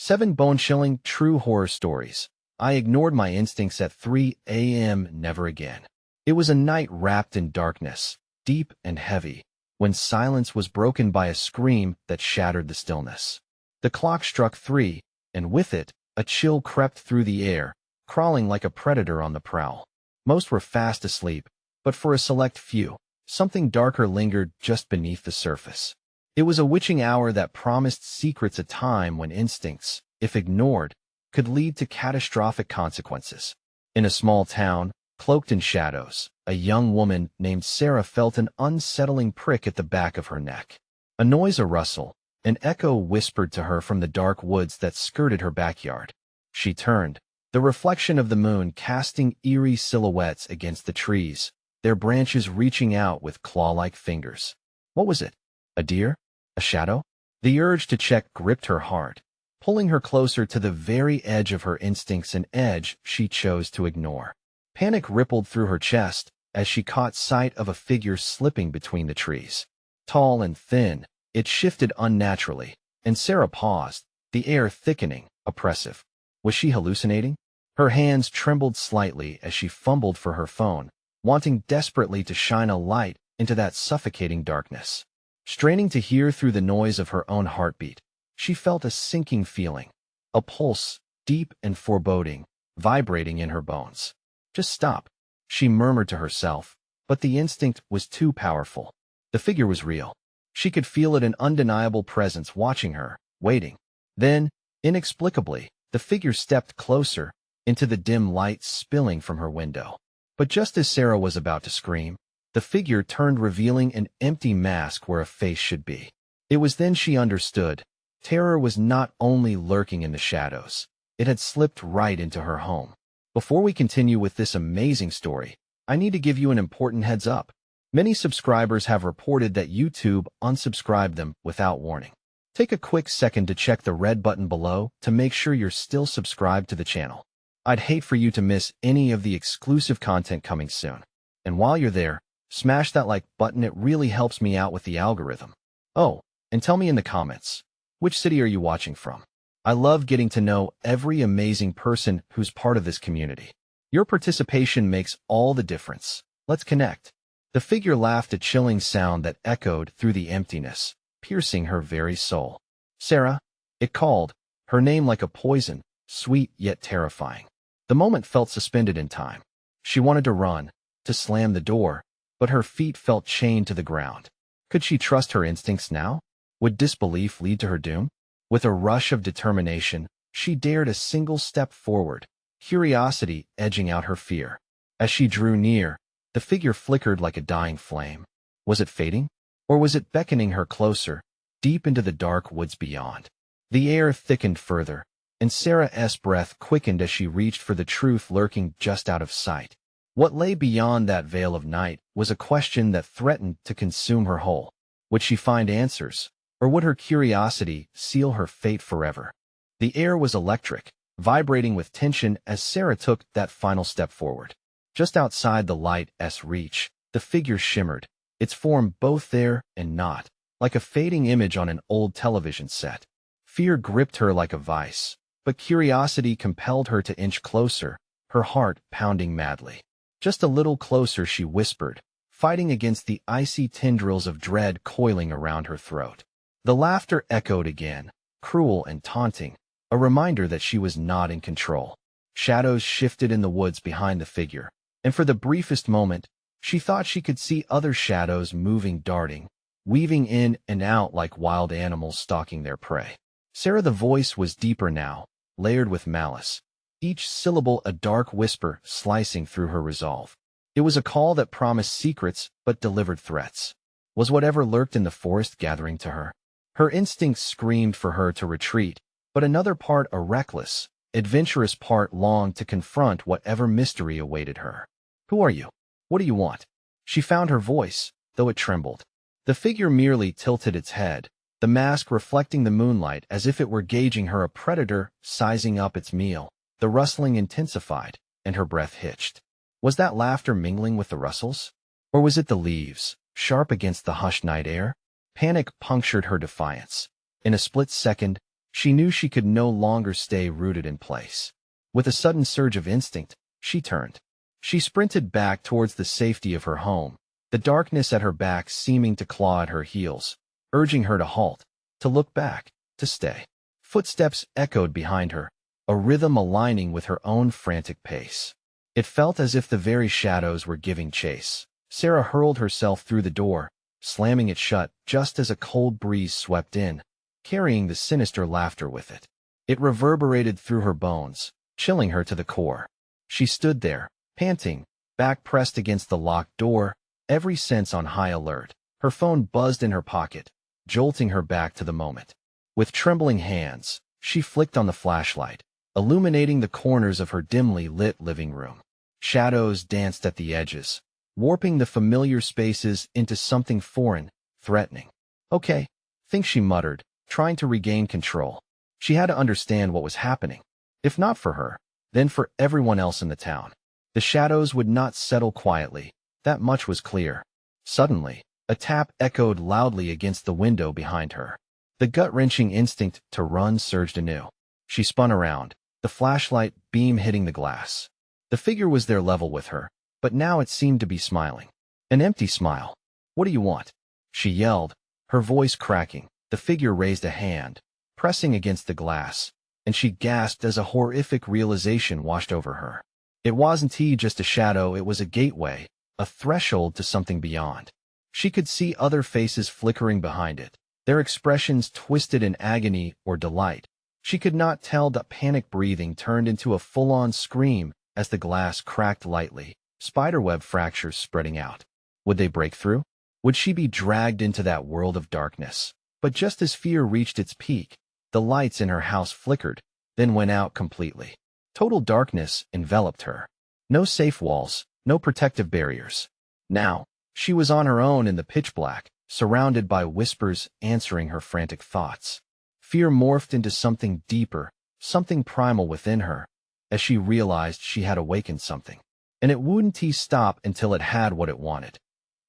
7 bone-chilling, true horror stories. I ignored my instincts at 3 a.m. Never again. It was a night wrapped in darkness, deep and heavy, when silence was broken by a scream that shattered the stillness. The clock struck 3, and with it, a chill crept through the air, crawling like a predator on the prowl. Most were fast asleep, but for a select few, something darker lingered just beneath the surface. It was a witching hour that promised secrets, a time when instincts, if ignored, could lead to catastrophic consequences. In a small town, cloaked in shadows, a young woman named Sarah felt an unsettling prick at the back of her neck. A noise, a rustle, an echo whispered to her from the dark woods that skirted her backyard. She turned, the reflection of the moon casting eerie silhouettes against the trees, their branches reaching out with claw-like fingers. What was it? A deer? A shadow? The urge to check gripped her heart, pulling her closer to the very edge of her instincts, an edge she chose to ignore. Panic rippled through her chest as she caught sight of a figure slipping between the trees. Tall and thin, it shifted unnaturally, and Sarah paused, the air thickening, oppressive. Was she hallucinating? Her hands trembled slightly as she fumbled for her phone, wanting desperately to shine a light into that suffocating darkness. Straining to hear through the noise of her own heartbeat, she felt a sinking feeling, a pulse, deep and foreboding, vibrating in her bones. Just stop, she murmured to herself, but the instinct was too powerful. The figure was real. She could feel it, an undeniable presence watching her, waiting. Then, inexplicably, the figure stepped closer, into the dim light spilling from her window. But just as Sarah was about to scream, the figure turned, revealing an empty mask where a face should be. It was then she understood. Terror was not only lurking in the shadows, it had slipped right into her home. Before we continue with this amazing story, I need to give you an important heads up. Many subscribers have reported that YouTube unsubscribed them without warning. Take a quick second to check the red button below to make sure you're still subscribed to the channel. I'd hate for you to miss any of the exclusive content coming soon. And while you're there, smash that like button, it really helps me out with the algorithm. Oh, and tell me in the comments, which city are you watching from? I love getting to know every amazing person who's part of this community. Your participation makes all the difference. Let's connect. The figure laughed, a chilling sound that echoed through the emptiness, piercing her very soul. Sarah, it called, her name like a poison, sweet yet terrifying. The moment felt suspended in time. She wanted to run, to slam the door, but her feet felt chained to the ground. Could she trust her instincts now? Would disbelief lead to her doom? With a rush of determination, she dared a single step forward, curiosity edging out her fear. As she drew near, the figure flickered like a dying flame. Was it fading? Or was it beckoning her closer, deep into the dark woods beyond? The air thickened further, and Sarah's breath quickened as she reached for the truth lurking just out of sight. What lay beyond that veil of night was a question that threatened to consume her whole. Would she find answers, or would her curiosity seal her fate forever? The air was electric, vibrating with tension as Sarah took that final step forward. Just outside the light's reach, the figure shimmered, its form both there and not, like a fading image on an old television set. Fear gripped her like a vice, but curiosity compelled her to inch closer, her heart pounding madly. Just a little closer, she whispered, fighting against the icy tendrils of dread coiling around her throat. The laughter echoed again, cruel and taunting, a reminder that she was not in control. Shadows shifted in the woods behind the figure, and for the briefest moment, she thought she could see other shadows moving, darting, weaving in and out like wild animals stalking their prey. Sarah, the voice was deeper now, layered with malice, each syllable a dark whisper slicing through her resolve. It was a call that promised secrets but delivered threats. Was whatever lurked in the forest gathering to her? Her instincts screamed for her to retreat, but another part, a reckless, adventurous part, longed to confront whatever mystery awaited her. Who are you? What do you want? She found her voice, though it trembled. The figure merely tilted its head, the mask reflecting the moonlight as if it were gauging her, a predator sizing up its meal. The rustling intensified, and her breath hitched. Was that laughter mingling with the rustles? Or was it the leaves, sharp against the hushed night air? Panic punctured her defiance. In a split second, She knew she could no longer stay rooted in place. With a sudden surge of instinct, she turned. She sprinted back towards the safety of her home, the darkness at her back seeming to claw at her heels, urging her to halt, to look back, to stay. Footsteps echoed behind her, a rhythm aligning with her own frantic pace. It felt as if the very shadows were giving chase. Sarah hurled herself through the door, slamming it shut just as a cold breeze swept in, carrying the sinister laughter with it. It reverberated through her bones, chilling her to the core. She stood there, panting, back pressed against the locked door, every sense on high alert. Her phone buzzed in her pocket, jolting her back to the moment. With trembling hands, she flicked on the flashlight, illuminating the corners of her dimly lit living room. Shadows danced at the edges, warping the familiar spaces into something foreign, threatening. Okay, think she muttered, trying to regain control. She had to understand what was happening. If not for her, then for everyone else in the town. The shadows would not settle quietly, that much was clear. Suddenly, a tap echoed loudly against the window behind her. The gut-wrenching instinct to run surged anew. She spun around, the flashlight beam hitting the glass. The figure was there level with her, but now it seemed to be smiling. An empty smile. "What do you want?" she yelled, her voice cracking. The figure raised a hand, pressing against the glass, and she gasped as a horrific realization washed over her. It wasn't just a shadow, it was a gateway, a threshold to something beyond. She could see other faces flickering behind it, their expressions twisted in agony or delight. She could not tell that panic breathing turned into a full-on scream as the glass cracked lightly, spiderweb fractures spreading out. Would they break through? Would she be dragged into that world of darkness? But just as fear reached its peak, the lights in her house flickered, then went out completely. Total darkness enveloped her. No safe walls, no protective barriers. Now, she was on her own in the pitch black, surrounded by whispers answering her frantic thoughts. Fear morphed into something deeper, something primal within her, as she realized she had awakened something. And it wouldn't stop until it had what it wanted.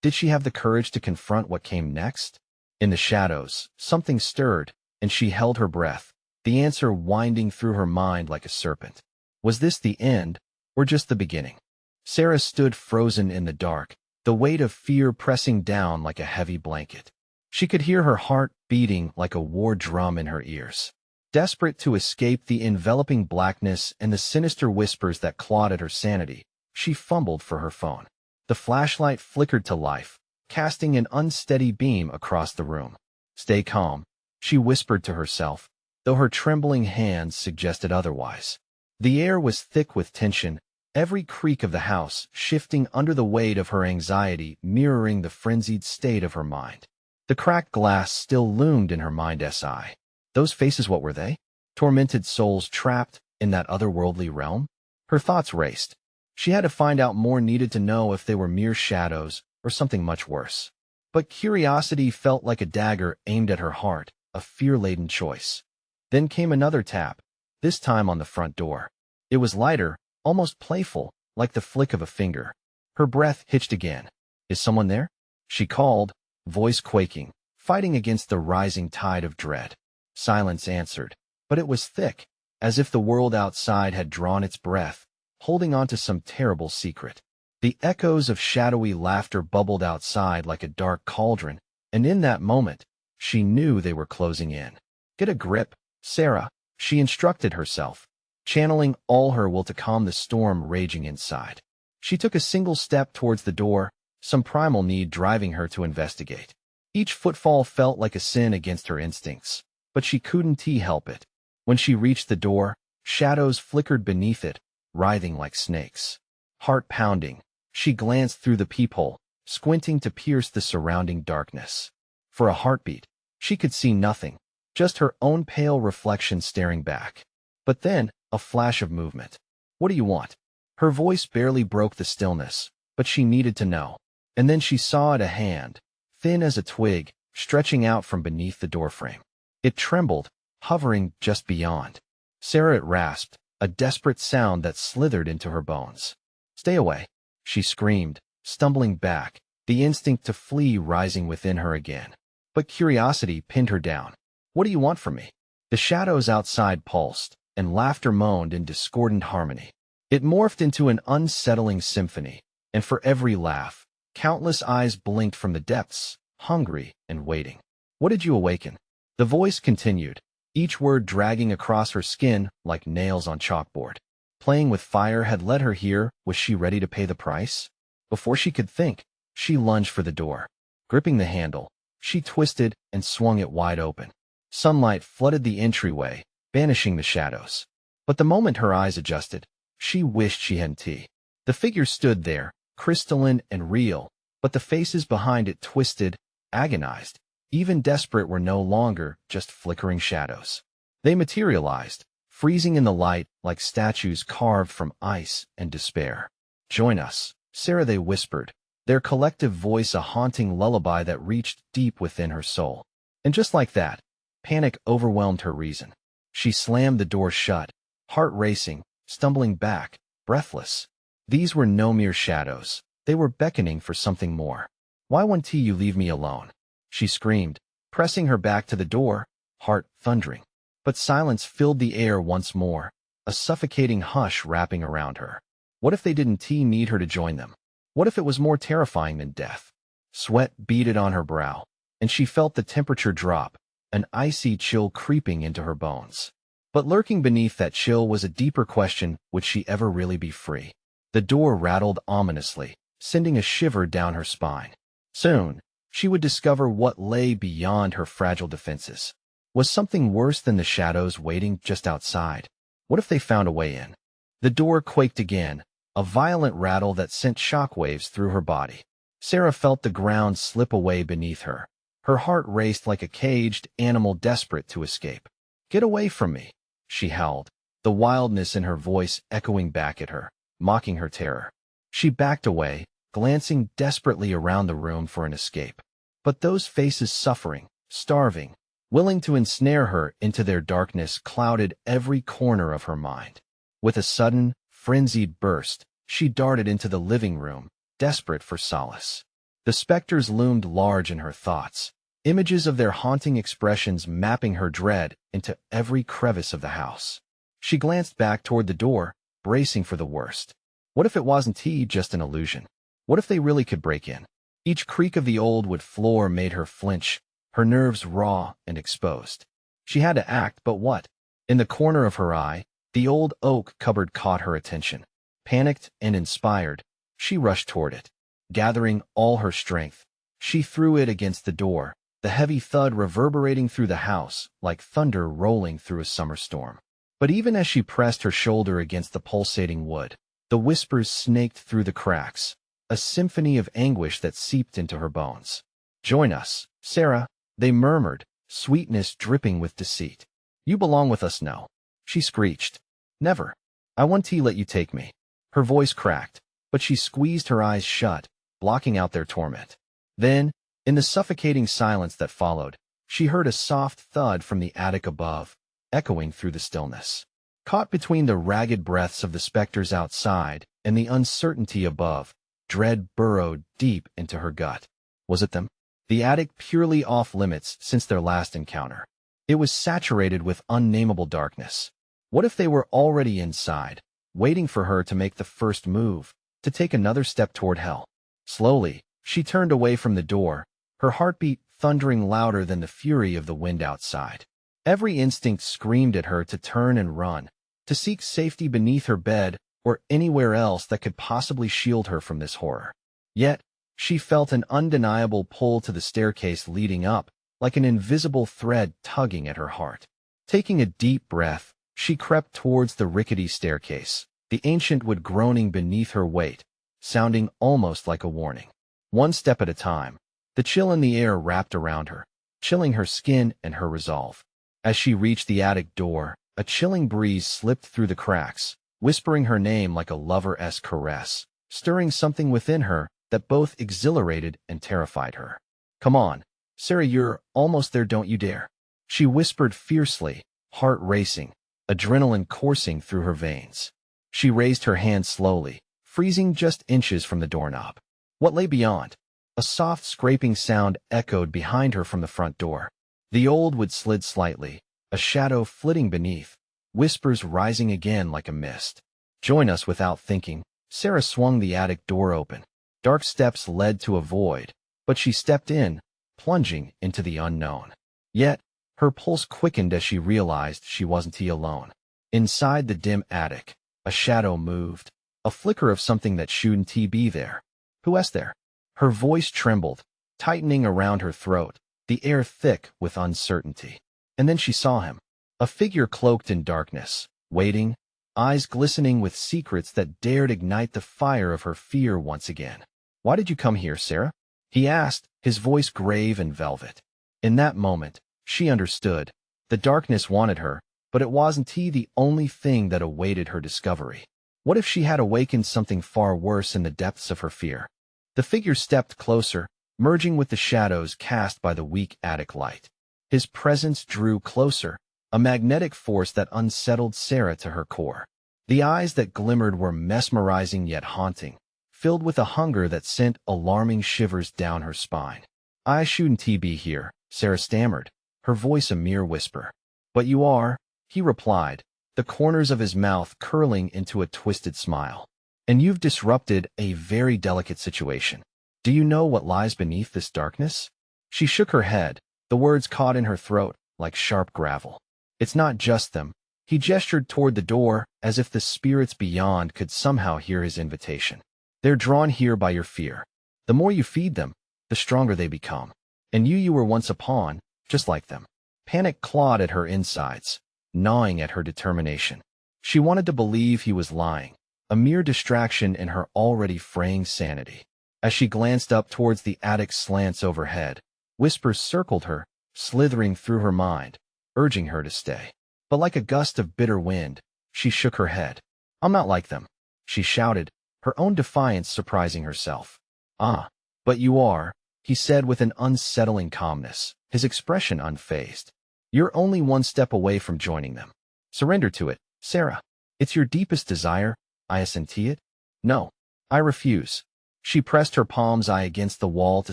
Did she have the courage to confront what came next? In the shadows, something stirred, and she held her breath, the answer winding through her mind like a serpent. Was this the end, or just the beginning? Sarah stood frozen in the dark, the weight of fear pressing down like a heavy blanket. She could hear her heart beating like a war drum in her ears. Desperate to escape the enveloping blackness and the sinister whispers that clawed at her sanity, she fumbled for her phone. The flashlight flickered to life, casting an unsteady beam across the room. "Stay calm," she whispered to herself, though her trembling hands suggested otherwise. The air was thick with tension, every creak of the house shifting under the weight of her anxiety, mirroring the frenzied state of her mind. The cracked glass still loomed in her mind's eye. Those faces, what were they? Tormented souls trapped in that otherworldly realm? Her thoughts raced. She had to find out more, needed to know if they were mere shadows or something much worse. But curiosity felt like a dagger aimed at her heart, a fear-laden choice. Then came another tap, this time on the front door. It was lighter, almost playful, like the flick of a finger. Her breath hitched again. "Is someone there?" she called, voice quaking, fighting against the rising tide of dread. Silence answered, but it was thick, as if the world outside had drawn its breath, holding on to some terrible secret. The echoes of shadowy laughter bubbled outside like a dark cauldron, and in that moment, she knew they were closing in. "Get a grip, Sarah," she instructed herself, channeling all her will to calm the storm raging inside. She took a single step towards the door, some primal need driving her to investigate. Each footfall felt like a sin against her instincts, but she couldn't help it. When she reached the door, shadows flickered beneath it, writhing like snakes. Heart pounding, she glanced through the peephole, squinting to pierce the surrounding darkness. For a heartbeat, she could see nothing, just her own pale reflection staring back. But then, a flash of movement. "What do you want?" Her voice barely broke the stillness, but she needed to know. And then she saw a hand, thin as a twig, stretching out from beneath the doorframe. It trembled, hovering just beyond. Sarah, it rasped, a desperate sound that slithered into her bones. "Stay away," she screamed, stumbling back, the instinct to flee rising within her again. But curiosity pinned her down. "What do you want from me?" The shadows outside pulsed, and laughter moaned in discordant harmony. It morphed into an unsettling symphony, and for every laugh, countless eyes blinked from the depths, hungry and waiting. What did you awaken? The voice continued, each word dragging across her skin like nails on chalkboard. Playing with fire had led her here. Was she ready to pay the price? Before she could think, she lunged for the door. Gripping the handle, she twisted and swung it wide open. Sunlight flooded the entryway, banishing the shadows. But the moment her eyes adjusted, she wished she hadn't. The figure stood there, crystalline and real, but the faces behind it twisted, agonized, even desperate, were no longer just flickering shadows. They materialized, freezing in the light like statues carved from ice and despair. "Join us, Sarah," they whispered, their collective voice a haunting lullaby that reached deep within her soul. And just like that, panic overwhelmed her reason. She slammed the door shut, heart racing, stumbling back, breathless. These were no mere shadows. They were beckoning for something more. "Why won't you leave me alone?" she screamed, pressing her back to the door, heart thundering. But silence filled the air once more, a suffocating hush wrapping around her. What if they didn't need her to join them? What if it was more terrifying than death? Sweat beaded on her brow, and she felt the temperature drop, an icy chill creeping into her bones. But lurking beneath that chill was a deeper question: would she ever really be free? The door rattled ominously, sending a shiver down her spine. Soon, she would discover what lay beyond her fragile defenses. Was something worse than the shadows waiting just outside? What if they found a way in? The door quaked again, a violent rattle that sent shockwaves through her body. Sarah felt the ground slip away beneath her. Her heart raced like a caged animal desperate to escape. "Get away from me," she howled, the wildness in her voice echoing back at her, mocking her terror. She backed away, glancing desperately around the room for an escape. But those faces, suffering, starving, willing to ensnare her into their darkness, clouded every corner of her mind. With a sudden, frenzied burst, she darted into the living room, desperate for solace. The specters loomed large in her thoughts, images of their haunting expressions mapping her dread into every crevice of the house. She glanced back toward the door, bracing for the worst. What if it wasn't just an illusion? What if they really could break in? Each creak of the old wood floor made her flinch, her nerves raw and exposed. She had to act, but what? In the corner of her eye, the old oak cupboard caught her attention. Panicked and inspired, she rushed toward it. Gathering all her strength, she threw it against the door, the heavy thud reverberating through the house like thunder rolling through a summer storm. But even as she pressed her shoulder against the pulsating wood, the whispers snaked through the cracks, a symphony of anguish that seeped into her bones. "Join us, Sarah," they murmured, sweetness dripping with deceit. "You belong with us now," she screeched. "Never. I want to let you take me." Her voice cracked, but she squeezed her eyes shut, blocking out their torment. Then, in the suffocating silence that followed, she heard a soft thud from the attic above, echoing through the stillness. Caught between the ragged breaths of the specters outside and the uncertainty above, dread burrowed deep into her gut. Was it them? The attic purely off limits since their last encounter. It was saturated with unnameable darkness. What if they were already inside, waiting for her to make the first move, to take another step toward hell? Slowly, she turned away from the door, her heartbeat thundering louder than the fury of the wind outside. Every instinct screamed at her to turn and run, to seek safety beneath her bed or anywhere else that could possibly shield her from this horror. Yet, she felt an undeniable pull to the staircase leading up, like an invisible thread tugging at her heart. Taking a deep breath, she crept towards the rickety staircase, the ancient wood groaning beneath her weight, sounding almost like a warning. One step at a time, the chill in the air wrapped around her, chilling her skin and her resolve. As she reached the attic door, a chilling breeze slipped through the cracks, whispering her name like a lover-esque caress, stirring something within her that both exhilarated and terrified her. "Come on, Sarah, you're almost there, don't you dare," she whispered fiercely, heart racing, adrenaline coursing through her veins. She raised her hand slowly, freezing just inches from the doorknob. What lay beyond? A soft scraping sound echoed behind her from the front door. The old wood slid slightly, a shadow flitting beneath, whispers rising again like a mist. Join us without thinking. Sarah swung the attic door open. Dark steps led to a void, but she stepped in, plunging into the unknown. Yet, her pulse quickened as she realized she wasn't alone. Inside the dim attic, a shadow moved, a flicker of something that shouldn't be there. Who's there? Her voice trembled, tightening around her throat, the air thick with uncertainty. And then she saw him, a figure cloaked in darkness, waiting, eyes glistening with secrets that dared ignite the fire of her fear once again. "Why did you come here, Sarah?" he asked, his voice grave and velvet. In that moment, she understood. The darkness wanted her, but it wasn't the only thing that awaited her discovery. What if she had awakened something far worse in the depths of her fear? The figure stepped closer, merging with the shadows cast by the weak attic light. His presence drew closer, a magnetic force that unsettled Sarah to her core. The eyes that glimmered were mesmerizing yet haunting, filled with a hunger that sent alarming shivers down her spine. "I shouldn't be here," Sarah stammered, her voice a mere whisper. "But you are," he replied, the corners of his mouth curling into a twisted smile. "And you've disrupted a very delicate situation. Do you know what lies beneath this darkness?" She shook her head, the words caught in her throat like sharp gravel. "It's not just them." He gestured toward the door, as if the spirits beyond could somehow hear his invitation. "They're drawn here by your fear. The more you feed them, the stronger they become. And you were once a pawn, just like them." Panic clawed at her insides, gnawing at her determination. She wanted to believe he was lying, a mere distraction in her already fraying sanity. As she glanced up towards the attic's slants overhead, whispers circled her, slithering through her mind, urging her to stay. But like a gust of bitter wind, she shook her head. "I'm not like them," she shouted, her own defiance surprising herself. "Ah, but you are," he said with an unsettling calmness, his expression unfazed. "You're only one step away from joining them. Surrender to it, Sarah. It's your deepest desire. I assent it." "No, I refuse." She pressed her palm's eye against the wall to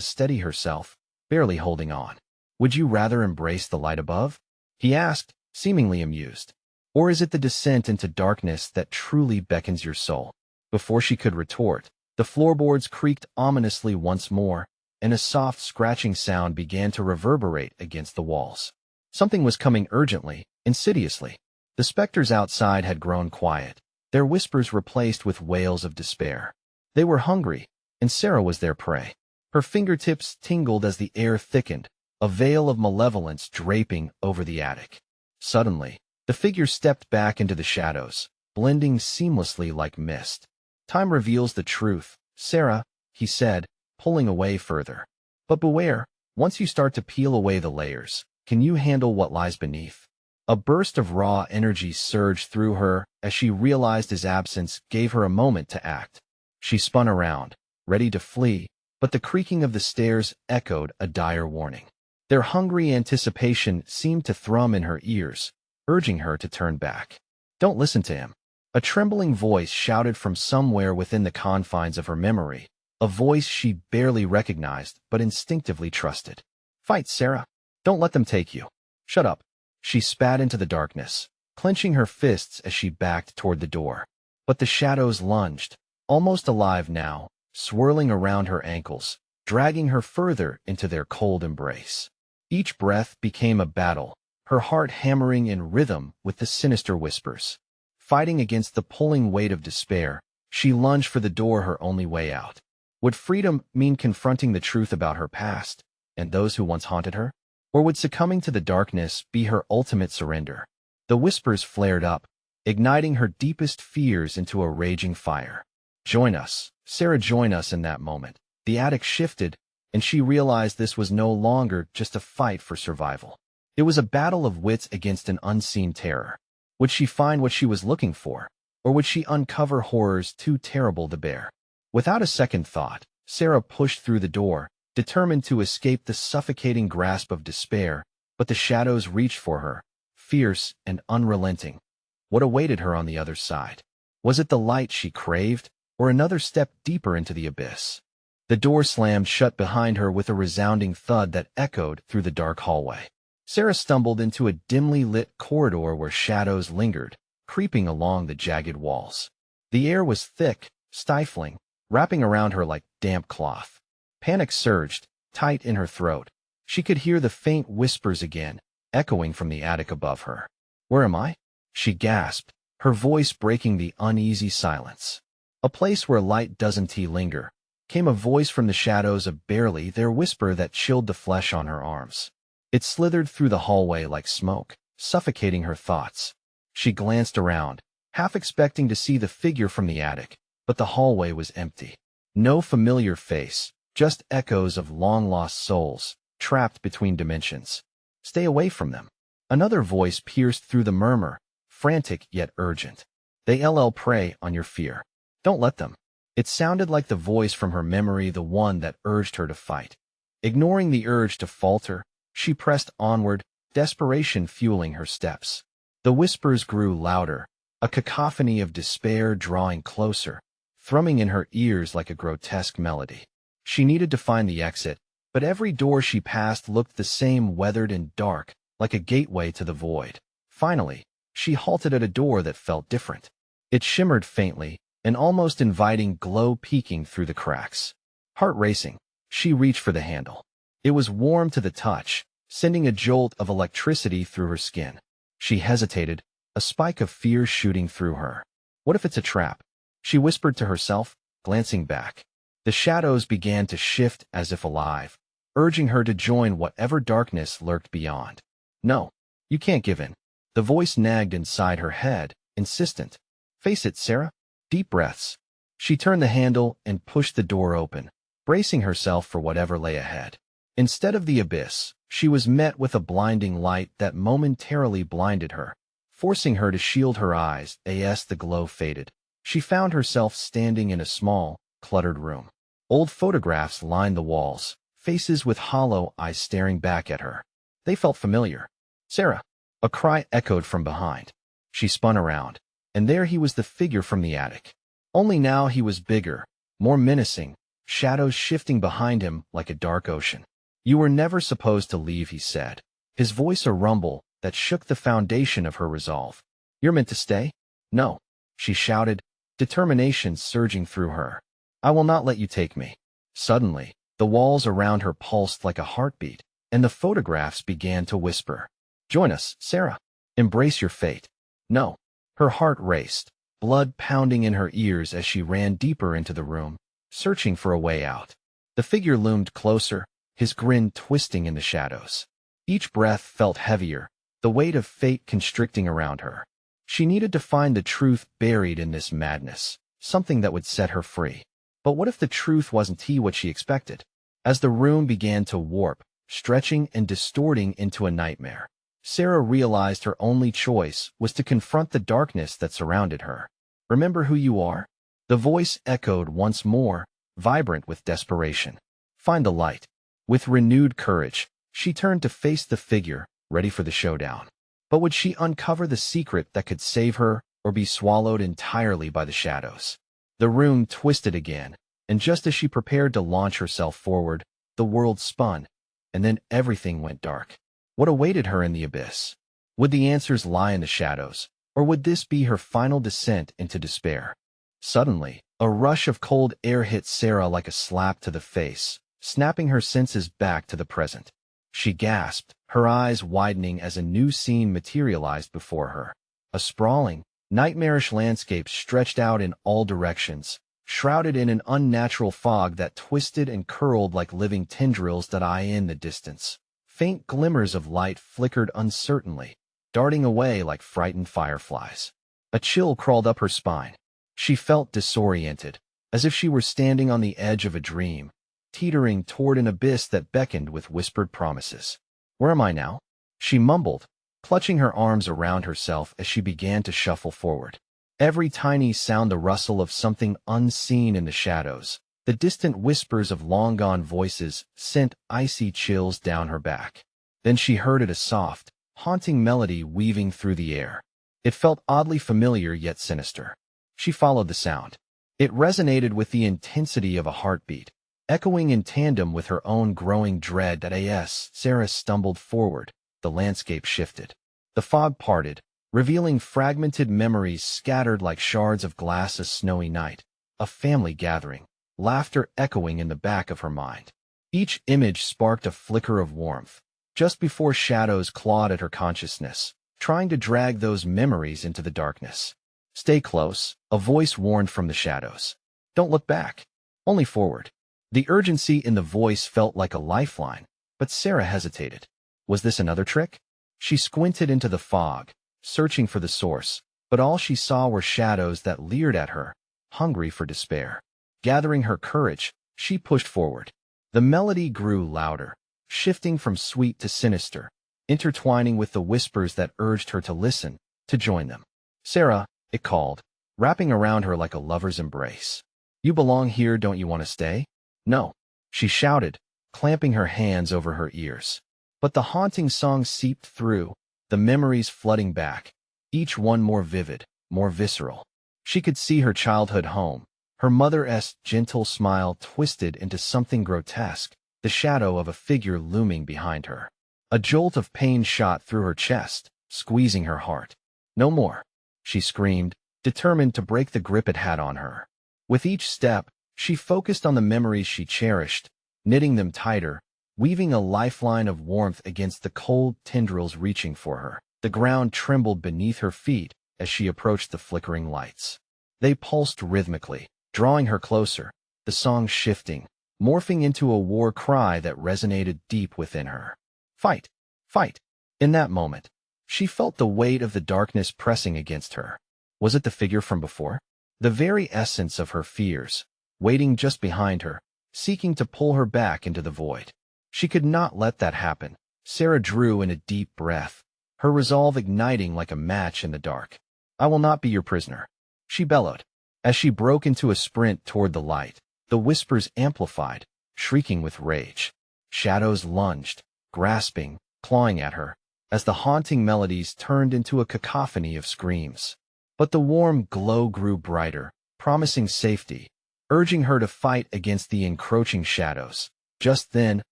steady herself, barely holding on. "Would you rather embrace the light above?" he asked, seemingly amused. "Or is it the descent into darkness that truly beckons your soul?" Before she could retort, the floorboards creaked ominously once more, and a soft scratching sound began to reverberate against the walls. Something was coming urgently, insidiously. The specters outside had grown quiet, their whispers replaced with wails of despair. They were hungry, and Sarah was their prey. Her fingertips tingled as the air thickened, a veil of malevolence draping over the attic. Suddenly, the figure stepped back into the shadows, blending seamlessly like mist. "Time reveals the truth, Sarah," he said, pulling away further. "But beware, once you start to peel away the layers, can you handle what lies beneath?" A burst of raw energy surged through her as she realized his absence gave her a moment to act. She spun around, ready to flee, but the creaking of the stairs echoed a dire warning. Their hungry anticipation seemed to thrum in her ears, urging her to turn back. "Don't listen to him," a trembling voice shouted from somewhere within the confines of her memory, a voice she barely recognized but instinctively trusted. "Fight, Sarah. Don't let them take you." "Shut up." She spat into the darkness, clenching her fists as she backed toward the door. But the shadows lunged, almost alive now, swirling around her ankles, dragging her further into their cold embrace. Each breath became a battle, her heart hammering in rhythm with the sinister whispers. Fighting against the pulling weight of despair, she lunged for the door, her only way out. Would freedom mean confronting the truth about her past and those who once haunted her? Or would succumbing to the darkness be her ultimate surrender? The whispers flared up, igniting her deepest fears into a raging fire. "Join us, Sarah, join us." In that moment, the attic shifted, and she realized this was no longer just a fight for survival. It was a battle of wits against an unseen terror. Would she find what she was looking for, or would she uncover horrors too terrible to bear? Without a second thought, Sarah pushed through the door, determined to escape the suffocating grasp of despair, but the shadows reached for her, fierce and unrelenting. What awaited her on the other side? Was it the light she craved, or another step deeper into the abyss? The door slammed shut behind her with a resounding thud that echoed through the dark hallway. Sarah stumbled into a dimly lit corridor where shadows lingered, creeping along the jagged walls. The air was thick, stifling, wrapping around her like damp cloth. Panic surged, tight in her throat. She could hear the faint whispers again, echoing from the attic above her. "Where am I?" she gasped, her voice breaking the uneasy silence. "A place where light doesn't linger," came a voice from the shadows, a barely there whisper that chilled the flesh on her arms. It slithered through the hallway like smoke, suffocating her thoughts. She glanced around, half expecting to see the figure from the attic, but the hallway was empty. No familiar face, just echoes of long-lost souls, trapped between dimensions. "Stay away from them." Another voice pierced through the murmur, frantic yet urgent. "They'll prey on your fear. Don't let them." It sounded like the voice from her memory, the one that urged her to fight. Ignoring the urge to falter, she pressed onward, desperation fueling her steps. The whispers grew louder, a cacophony of despair drawing closer, thrumming in her ears like a grotesque melody. She needed to find the exit, but every door she passed looked the same, weathered and dark, like a gateway to the void. Finally, she halted at a door that felt different. It shimmered faintly, an almost inviting glow peeking through the cracks. Heart racing, she reached for the handle. It was warm to the touch, sending a jolt of electricity through her skin. She hesitated, a spike of fear shooting through her. "What if it's a trap?" she whispered to herself, glancing back. The shadows began to shift as if alive, urging her to join whatever darkness lurked beyond. "No, you can't give in." The voice nagged inside her head, insistent. "Face it, Sarah." Deep breaths. She turned the handle and pushed the door open, bracing herself for whatever lay ahead. Instead of the abyss, she was met with a blinding light that momentarily blinded her, forcing her to shield her eyes as the glow faded. She found herself standing in a small, cluttered room. Old photographs lined the walls, faces with hollow eyes staring back at her. They felt familiar. "Sarah!" A cry echoed from behind. She spun around, and there he was, the figure from the attic. Only now he was bigger, more menacing, shadows shifting behind him like a dark ocean. "You were never supposed to leave," he said, his voice a rumble that shook the foundation of her resolve. "You're meant to stay?" "No," she shouted, determination surging through her. "I will not let you take me." Suddenly, the walls around her pulsed like a heartbeat, and the photographs began to whisper. "Join us, Sarah. Embrace your fate." "No." Her heart raced, blood pounding in her ears as she ran deeper into the room, searching for a way out. The figure loomed closer, his grin twisting in the shadows. Each breath felt heavier, the weight of fate constricting around her. She needed to find the truth buried in this madness, something that would set her free. But what if the truth wasn't what she expected? As the room began to warp, stretching and distorting into a nightmare, Sarah realized her only choice was to confront the darkness that surrounded her. "Remember who you are?" The voice echoed once more, vibrant with desperation. "Find the light." With renewed courage, she turned to face the figure, ready for the showdown. But would she uncover the secret that could save her, or be swallowed entirely by the shadows? The room twisted again, and just as she prepared to launch herself forward, the world spun, and then everything went dark. What awaited her in the abyss? Would the answers lie in the shadows, or would this be her final descent into despair? Suddenly, a rush of cold air hit Sarah like a slap to the face, snapping her senses back to the present. She gasped, her eyes widening as a new scene materialized before her. A sprawling, nightmarish landscape stretched out in all directions, shrouded in an unnatural fog that twisted and curled like living tendrils that eye in the distance. Faint glimmers of light flickered uncertainly, darting away like frightened fireflies. A chill crawled up her spine. She felt disoriented, as if she were standing on the edge of a dream, teetering toward an abyss that beckoned with whispered promises. "Where am I now?" she mumbled, clutching her arms around herself as she began to shuffle forward. Every tiny sound, the rustle of something unseen in the shadows, the distant whispers of long-gone voices, sent icy chills down her back. Then she heard it, a soft, haunting melody weaving through the air. It felt oddly familiar yet sinister. She followed the sound. It resonated with the intensity of a heartbeat, echoing in tandem with her own growing dread that Sarah stumbled forward, the landscape shifted. The fog parted, revealing fragmented memories scattered like shards of glass. A snowy night, a family gathering, laughter echoing in the back of her mind. Each image sparked a flicker of warmth, just before shadows clawed at her consciousness, trying to drag those memories into the darkness. Stay close, a voice warned from the shadows. Don't look back, only forward. The urgency in the voice felt like a lifeline, but Sarah hesitated. Was this another trick? She squinted into the fog, searching for the source, but all she saw were shadows that leered at her, hungry for despair. Gathering her courage, she pushed forward. The melody grew louder, shifting from sweet to sinister, intertwining with the whispers that urged her to listen, to join them. Sarah, it called, wrapping around her like a lover's embrace. You belong here, don't you want to stay? No, she shouted, clamping her hands over her ears. But the haunting song seeped through, the memories flooding back, each one more vivid, more visceral. She could see her childhood home, her mother's gentle smile twisted into something grotesque, the shadow of a figure looming behind her. A jolt of pain shot through her chest, squeezing her heart. No more, she screamed, determined to break the grip it had on her. With each step, she focused on the memories she cherished, knitting them tighter, weaving a lifeline of warmth against the cold tendrils reaching for her. The ground trembled beneath her feet as she approached the flickering lights. They pulsed rhythmically, drawing her closer, the song shifting, morphing into a war cry that resonated deep within her. Fight! Fight! In that moment, she felt the weight of the darkness pressing against her. Was it the figure from before? The very essence of her fears, waiting just behind her, seeking to pull her back into the void. She could not let that happen. Sarah drew in a deep breath, her resolve igniting like a match in the dark. I will not be your prisoner, she bellowed. As she broke into a sprint toward the light, the whispers amplified, shrieking with rage. Shadows lunged, grasping, clawing at her, as the haunting melodies turned into a cacophony of screams. But the warm glow grew brighter, promising safety, urging her to fight against the encroaching shadows. Just then,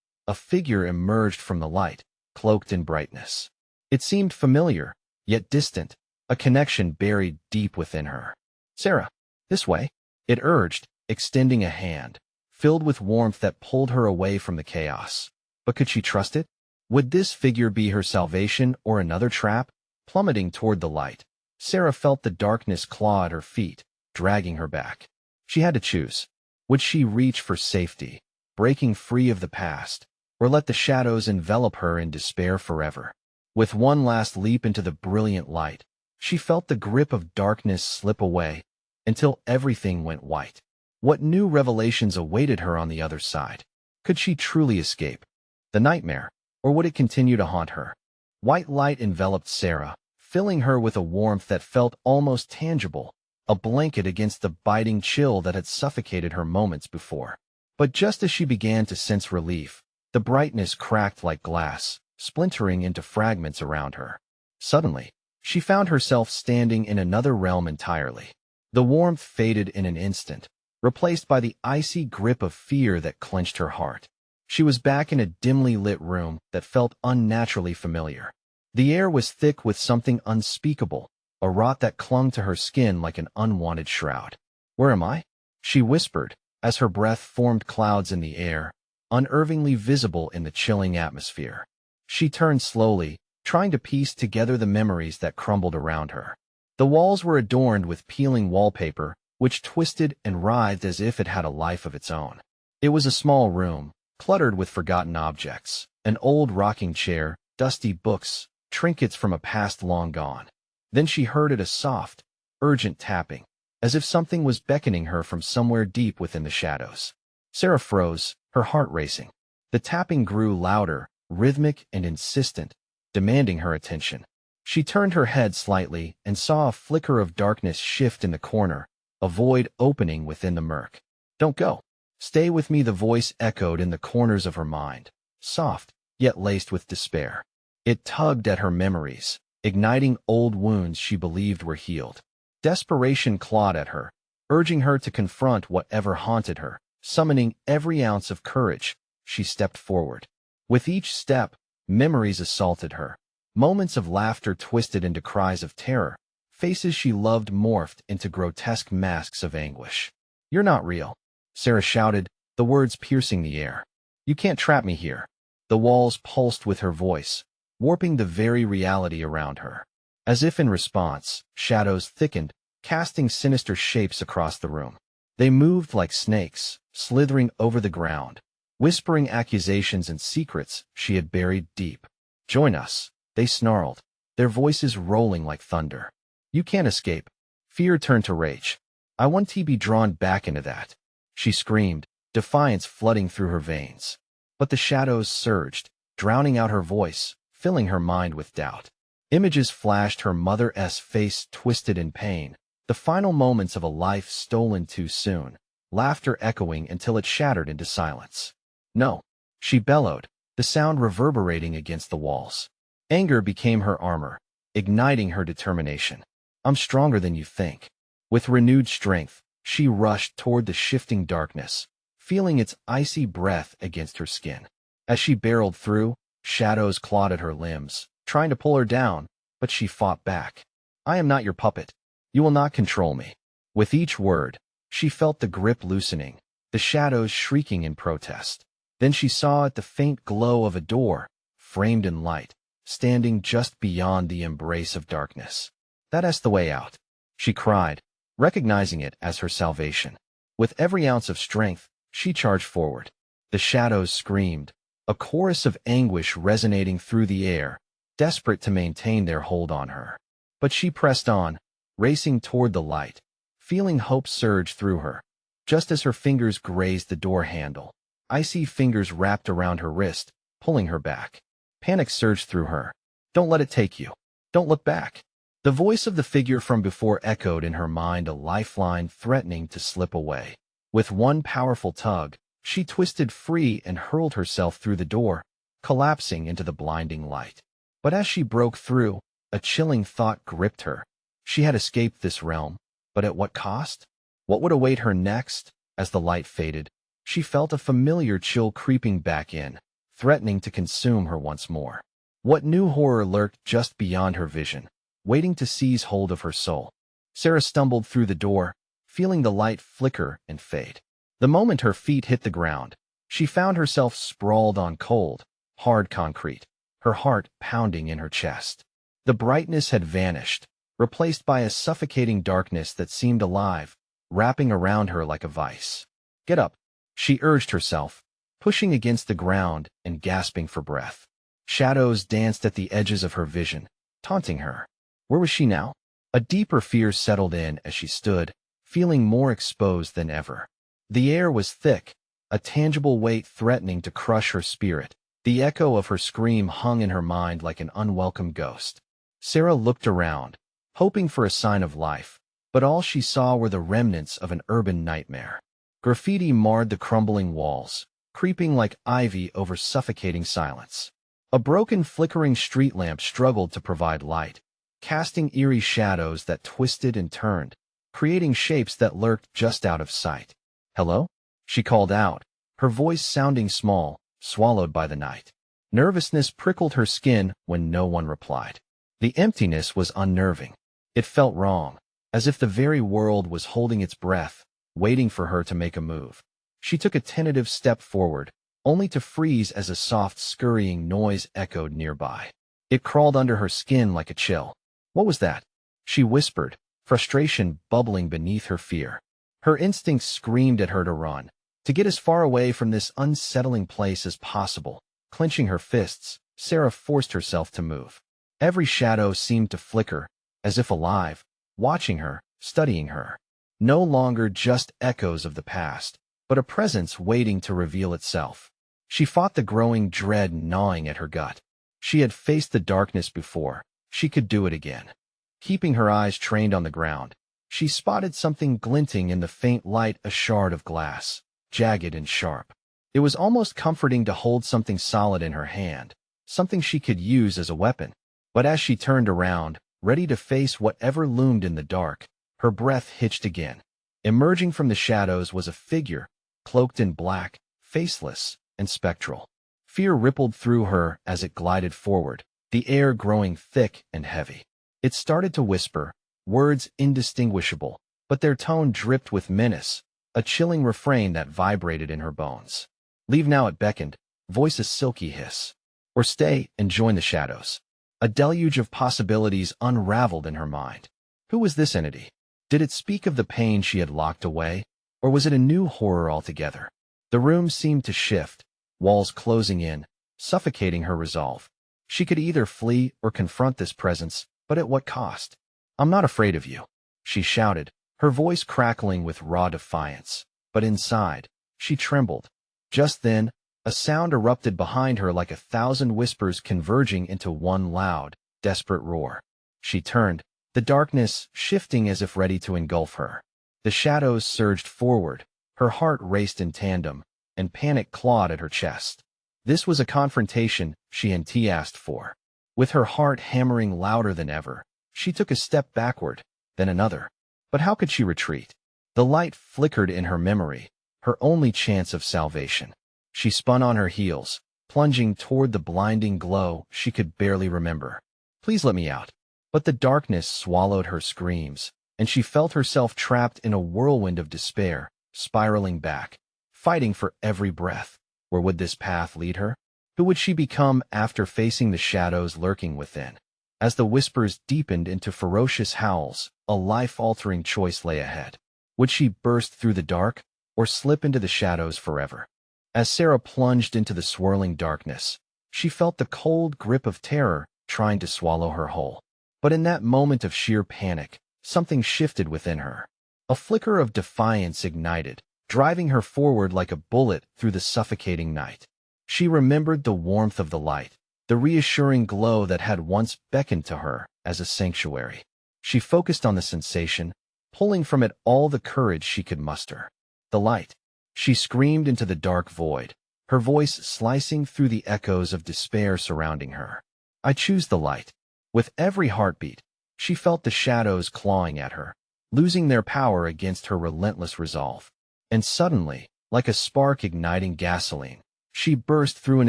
a figure emerged from the light, cloaked in brightness. It seemed familiar, yet distant, a connection buried deep within her. Sarah, this way, it urged, extending a hand, filled with warmth that pulled her away from the chaos. But could she trust it? Would this figure be her salvation or another trap? Plummeting toward the light, Sarah felt the darkness claw at her feet, dragging her back. She had to choose. Would she reach for safety, breaking free of the past, or let the shadows envelop her in despair forever? With one last leap into the brilliant light, she felt the grip of darkness slip away, until everything went white. What new revelations awaited her on the other side? Could she truly escape the nightmare, or would it continue to haunt her? White light enveloped Sarah, filling her with a warmth that felt almost tangible, a blanket against the biting chill that had suffocated her moments before. But just as she began to sense relief, the brightness cracked like glass, splintering into fragments around her. Suddenly, she found herself standing in another realm entirely. The warmth faded in an instant, replaced by the icy grip of fear that clenched her heart. She was back in a dimly lit room that felt unnaturally familiar. The air was thick with something unspeakable, a rot that clung to her skin like an unwanted shroud. Where am I? She whispered, as her breath formed clouds in the air, unnervingly visible in the chilling atmosphere. She turned slowly, trying to piece together the memories that crumbled around her. The walls were adorned with peeling wallpaper, which twisted and writhed as if it had a life of its own. It was a small room, cluttered with forgotten objects, an old rocking chair, dusty books, trinkets from a past long gone. Then she heard a soft, urgent tapping, as if something was beckoning her from somewhere deep within the shadows. Sarah froze, her heart racing. The tapping grew louder, rhythmic and insistent, demanding her attention. She turned her head slightly and saw a flicker of darkness shift in the corner, a void opening within the murk. Don't go. Stay with me, the voice echoed in the corners of her mind, soft, yet laced with despair. It tugged at her memories, igniting old wounds she believed were healed. Desperation clawed at her, urging her to confront whatever haunted her. Summoning every ounce of courage, she stepped forward. With each step, memories assaulted her, Moments of laughter twisted into cries of terror. Faces she loved morphed into grotesque masks of anguish. "You're not real," Sarah shouted, the words piercing the air. "You can't trap me here." The walls pulsed with her voice, warping the very reality around her. As if in response, shadows thickened, casting sinister shapes across the room. They moved like snakes, slithering over the ground, whispering accusations and secrets she had buried deep. "Join us," they snarled, their voices rolling like thunder. "You can't escape." Fear turned to rage. "I want to be drawn back into that," she screamed, defiance flooding through her veins. But the shadows surged, drowning out her voice, filling her mind with doubt. Images flashed, her mother's face twisted in pain, the final moments of a life stolen too soon, laughter echoing until it shattered into silence. "No," she bellowed, the sound reverberating against the walls. Anger became her armor, igniting her determination. "I'm stronger than you think." With renewed strength, she rushed toward the shifting darkness, feeling its icy breath against her skin. As she barreled through, shadows clawed at her limbs, trying to pull her down, but she fought back. "I am not your puppet. You will not control me." With each word, she felt the grip loosening, the shadows shrieking in protest. Then she saw the faint glow of a door, framed in light, standing just beyond the embrace of darkness. "That's the way out," she cried, recognizing it as her salvation. With every ounce of strength, she charged forward. The shadows screamed, a chorus of anguish resonating through the air, desperate to maintain their hold on her. But she pressed on, racing toward the light, feeling hope surge through her. Just as her fingers grazed the door handle, icy fingers wrapped around her wrist, pulling her back. Panic surged through her. "Don't let it take you. Don't look back." The voice of the figure from before echoed in her mind, a lifeline threatening to slip away. With one powerful tug, she twisted free and hurled herself through the door, collapsing into the blinding light. But as she broke through, a chilling thought gripped her. She had escaped this realm, but at what cost? What would await her next? As the light faded, she felt a familiar chill creeping back in, threatening to consume her once more. What new horror lurked just beyond her vision, waiting to seize hold of her soul? Sarah stumbled through the door, feeling the light flicker and fade. The moment her feet hit the ground, she found herself sprawled on cold, hard concrete, her heart pounding in her chest. The brightness had vanished, replaced by a suffocating darkness that seemed alive, wrapping around her like a vice. "Get up," she urged herself, pushing against the ground and gasping for breath. Shadows danced at the edges of her vision, taunting her. Where was she now? A deeper fear settled in as she stood, feeling more exposed than ever. The air was thick, a tangible weight threatening to crush her spirit. The echo of her scream hung in her mind like an unwelcome ghost. Sarah looked around, hoping for a sign of life, but all she saw were the remnants of an urban nightmare. Graffiti marred the crumbling walls, creeping like ivy over suffocating silence. A broken, flickering street lamp struggled to provide light, casting eerie shadows that twisted and turned, creating shapes that lurked just out of sight. "Hello?" she called out, her voice sounding small, swallowed by the night. Nervousness prickled her skin when no one replied. The emptiness was unnerving. It felt wrong, as if the very world was holding its breath, waiting for her to make a move. She took a tentative step forward, only to freeze as a soft scurrying noise echoed nearby. It crawled under her skin like a chill. "What was that?" she whispered, frustration bubbling beneath her fear. Her instincts screamed at her to run, to get as far away from this unsettling place as possible. Clenching her fists, Sarah forced herself to move. Every shadow seemed to flicker, as if alive, watching her, studying her. No longer just echoes of the past, but a presence waiting to reveal itself. She fought the growing dread gnawing at her gut. She had faced the darkness before. She could do it again. Keeping her eyes trained on the ground, she spotted something glinting in the faint light, a shard of glass, jagged and sharp. It was almost comforting to hold something solid in her hand, something she could use as a weapon. But as she turned around, ready to face whatever loomed in the dark, her breath hitched again. Emerging from the shadows was a figure, cloaked in black, faceless, and spectral. Fear rippled through her as it glided forward, the air growing thick and heavy. It started to whisper, words indistinguishable, but their tone dripped with menace, a chilling refrain that vibrated in her bones. Leave now, it beckoned, voice a silky hiss. Or stay and join the shadows. A deluge of possibilities unraveled in her mind. Who was this entity? Did it speak of the pain she had locked away? Or was it a new horror altogether? The room seemed to shift, walls closing in, suffocating her resolve. She could either flee or confront this presence, but at what cost? I'm not afraid of you, she shouted, her voice crackling with raw defiance. But inside, she trembled. Just then, a sound erupted behind her like 1,000 whispers converging into one loud, desperate roar. She turned, the darkness shifting as if ready to engulf her. The shadows surged forward, her heart raced in tandem, and panic clawed at her chest. This was a confrontation she asked for. With her heart hammering louder than ever, she took a step backward, then another. But how could she retreat? The light flickered in her memory, her only chance of salvation. She spun on her heels, plunging toward the blinding glow she could barely remember. Please let me out. But the darkness swallowed her screams, and she felt herself trapped in a whirlwind of despair, spiraling back, fighting for every breath. Where would this path lead her? Who would she become after facing the shadows lurking within? As the whispers deepened into ferocious howls, a life-altering choice lay ahead. Would she burst through the dark, or slip into the shadows forever? As Sarah plunged into the swirling darkness, she felt the cold grip of terror trying to swallow her whole. But in that moment of sheer panic, something shifted within her. A flicker of defiance ignited, driving her forward like a bullet through the suffocating night. She remembered the warmth of the light, the reassuring glow that had once beckoned to her as a sanctuary. She focused on the sensation, pulling from it all the courage she could muster. The light. She screamed into the dark void, her voice slicing through the echoes of despair surrounding her. I choose the light. With every heartbeat, she felt the shadows clawing at her, losing their power against her relentless resolve. And suddenly, like a spark igniting gasoline, she burst through an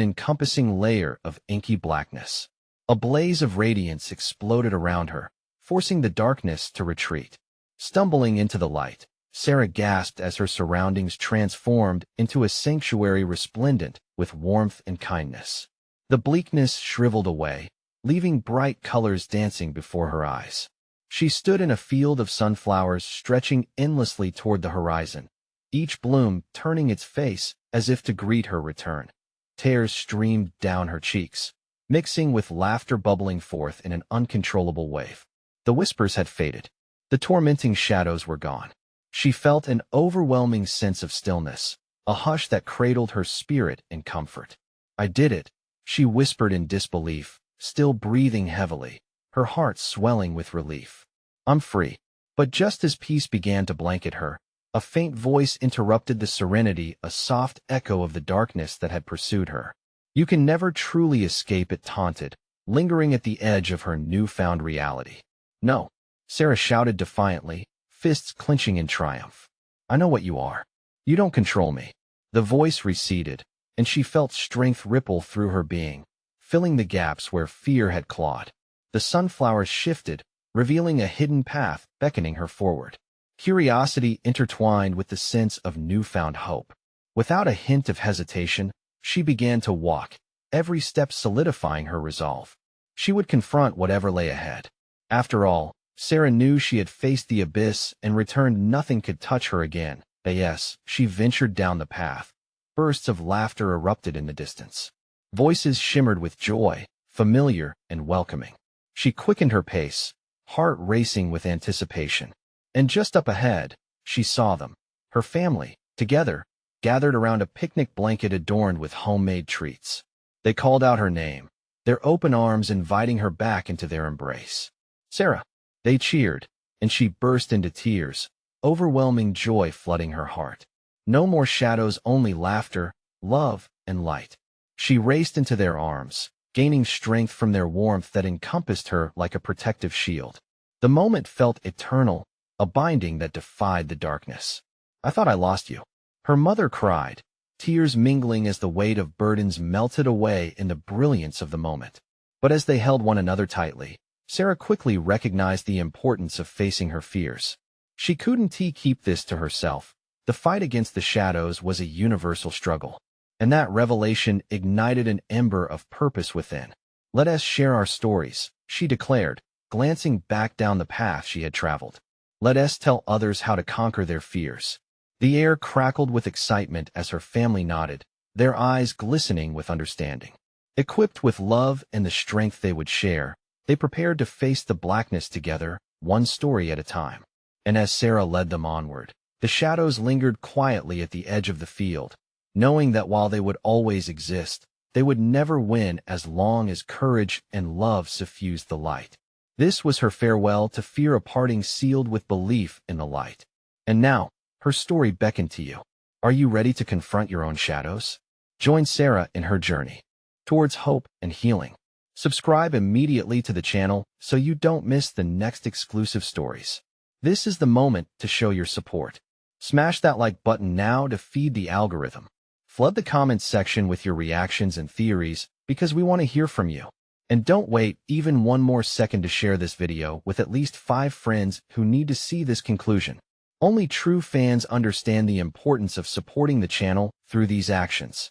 encompassing layer of inky blackness. A blaze of radiance exploded around her, forcing the darkness to retreat. Stumbling into the light, Sarah gasped as her surroundings transformed into a sanctuary resplendent with warmth and kindness. The bleakness shriveled away, leaving bright colors dancing before her eyes. She stood in a field of sunflowers stretching endlessly toward the horizon, each bloom turning its face as if to greet her return. Tears streamed down her cheeks, mixing with laughter bubbling forth in an uncontrollable wave. The whispers had faded. The tormenting shadows were gone. She felt an overwhelming sense of stillness, a hush that cradled her spirit in comfort. I did it, she whispered in disbelief, still breathing heavily, her heart swelling with relief. I'm free. But just as peace began to blanket her, a faint voice interrupted the serenity, a soft echo of the darkness that had pursued her. You can never truly escape, it taunted, lingering at the edge of her newfound reality. No, Sarah shouted defiantly, fists clenching in triumph. I know what you are. You don't control me. The voice receded, and she felt strength ripple through her being, filling the gaps where fear had clawed. The sunflowers shifted, revealing a hidden path beckoning her forward. Curiosity intertwined with the sense of newfound hope. Without a hint of hesitation, she began to walk, every step solidifying her resolve. She would confront whatever lay ahead. After all, Sarah knew she had faced the abyss and returned nothing could touch her again. Yes, she ventured down the path. Bursts of laughter erupted in the distance. Voices shimmered with joy, familiar and welcoming. She quickened her pace, heart racing with anticipation. And just up ahead, she saw them, her family, together, gathered around a picnic blanket adorned with homemade treats. They called out her name, their open arms inviting her back into their embrace. Sarah! They cheered, and she burst into tears, overwhelming joy flooding her heart. No more shadows, only laughter, love, and light. She raced into their arms, gaining strength from their warmth that encompassed her like a protective shield. The moment felt eternal, a binding that defied the darkness. I thought I lost you. Her mother cried, tears mingling as the weight of burdens melted away in the brilliance of the moment. But as they held one another tightly, Sarah quickly recognized the importance of facing her fears. She couldn't keep this to herself. The fight against the shadows was a universal struggle, and that revelation ignited an ember of purpose within. "Let us share our stories," she declared, glancing back down the path she had traveled. "Let us tell others how to conquer their fears." The air crackled with excitement as her family nodded, their eyes glistening with understanding. Equipped with love and the strength they would share, they prepared to face the blackness together, one story at a time. And as Sarah led them onward, the shadows lingered quietly at the edge of the field, knowing that while they would always exist, they would never win as long as courage and love suffused the light. This was her farewell to fear, a parting sealed with belief in the light. And now, her story beckoned to you. Are you ready to confront your own shadows? Join Sarah in her journey towards hope and healing. Subscribe immediately to the channel so you don't miss the next exclusive stories. This is the moment to show your support. Smash that like button now to feed the algorithm. Flood the comments section with your reactions and theories because we want to hear from you. And don't wait even one more second to share this video with at least 5 friends who need to see this conclusion. Only true fans understand the importance of supporting the channel through these actions.